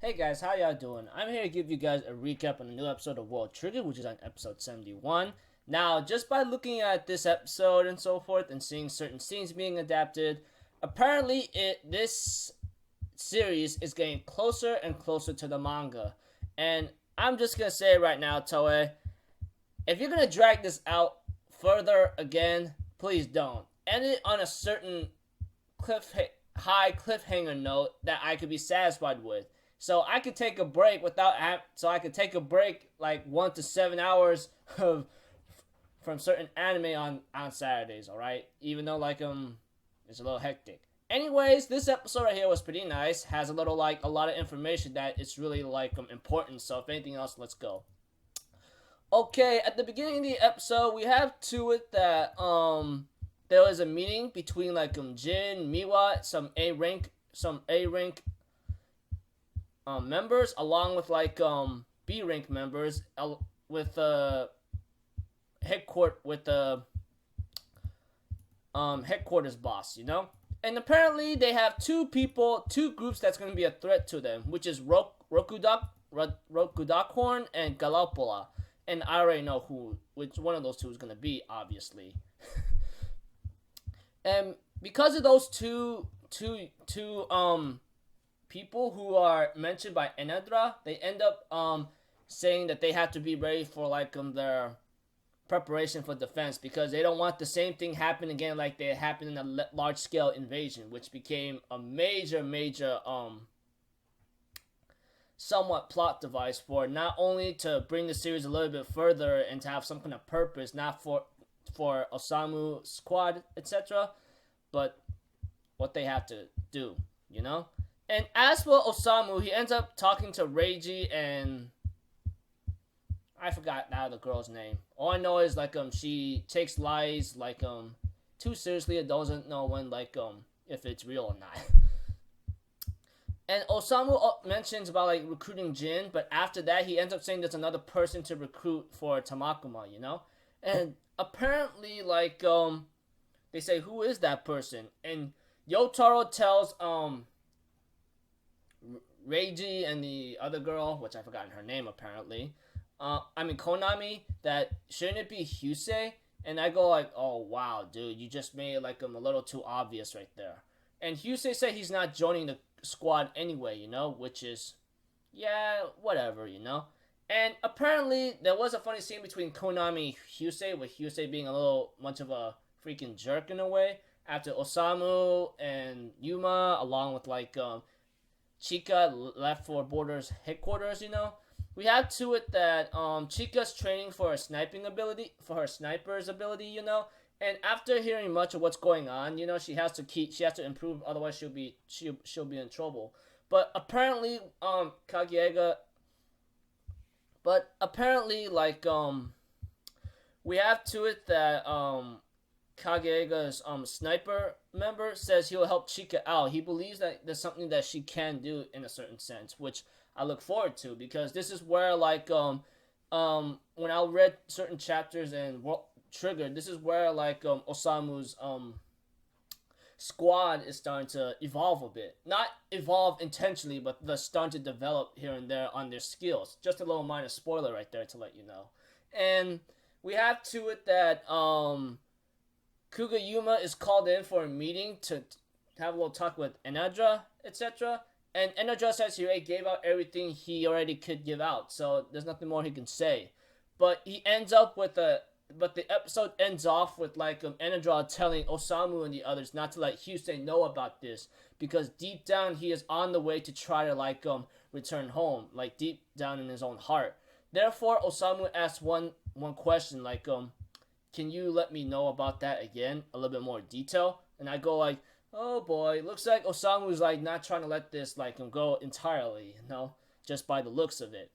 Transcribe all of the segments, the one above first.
Hey guys, how y'all doing? I'm here to give you guys a recap on a new episode of World Trigger, which is on episode 71. Now, just by looking at this episode and so forth and seeing certain scenes being adapted, apparently this series is getting closer and closer to the manga. And I'm just gonna say right now, Toei, if you're gonna drag this out further again, please don't. End it on a certain high cliffhanger note that I could be satisfied with. So I could take a break like 1 to 7 hours of from certain anime on Saturdays, alright? Even though it's a little hectic. Anyways, this episode right here was pretty nice. Has a lot of information that it's really important. So if anything else, let's go. Okay, at the beginning of the episode, we have to it that there was a meeting between Jin, Miwa, some A rank members, along with B rank members, with headquarters boss, you know. And apparently they have two groups that's going to be a threat to them, which is Rokudakhorn and Galopola. And I already know which one of those two is going to be, obviously. And because of those two people who are mentioned by Enedra, they end up saying that they have to be ready for their preparation for defense, because they don't want the same thing happen again like they happened in a large scale invasion, which became a major somewhat plot device for not only to bring the series a little bit further and to have some kind of purpose, not for Osamu squad, etc., but what they have to do, you know. And as for Osamu, he ends up talking to Reiji and I forgot now the girl's name. All I know is she takes lies too seriously and doesn't know when if it's real or not. And Osamu mentions about recruiting Jin, but after that he ends up saying there's another person to recruit for Tamakuma, you know? And apparently they say, who is that person? And Yotaro tells Reiji and the other girl, which I forgot her name apparently, Konami, that shouldn't it be Hyusei? And I go oh wow, dude, you just made it a little too obvious right there. And Hyusei said he's not joining the squad anyway, you know, which is, yeah, whatever, you know. And apparently there was a funny scene between Konami and Hyusei, with Hyusei being a little much of a freaking jerk in a way, after Osamu and Yuma, along with Chika, left for Border's headquarters, you know. We have to it that Chika's training for her sniper's ability, you know. And after hearing much of what's going on, you know, she has to improve, otherwise she'll be in trouble. But apparently we have to it that Kageaga's sniper member says he'll help Chika out. He believes that there's something that she can do in a certain sense, which I look forward to, because this is where when I read certain chapters and Trigger, this is where Osamu's squad is starting to evolve a bit. Not evolve intentionally, but they're starting to develop here and there on their skills. Just a little minor spoiler right there to let you know. And we have to it that Kugayuma is called in for a meeting to have a little talk with Enedra, etc. And Enedra says he already gave out everything he already could give out, so there's nothing more he can say. But the episode ends off with Enedra telling Osamu and the others not to let Hyusei know about this, because deep down he is on the way to try to return home, deep down in his own heart. Therefore, Osamu asks one question, can you let me know about that again, a little bit more detail? And I go oh boy, looks like Osamu's not trying to let this go entirely, you know, just by the looks of it.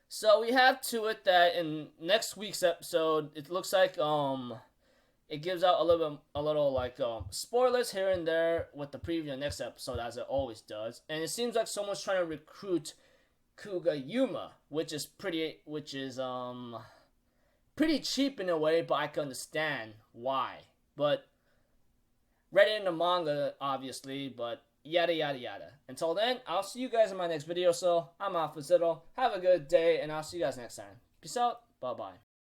So we have to it that in next week's episode, it looks like it gives out a little spoilers here and there with the preview of next episode, as it always does. And it seems like someone's trying to recruit Kugayuma, which is pretty cheap in a way, but I can understand why. But read it in the manga, obviously, but yada yada yada. Until then, I'll see you guys in my next video. So I'm Alpha Zitto. Have a good day, and I'll see you guys next time. Peace out. Bye bye.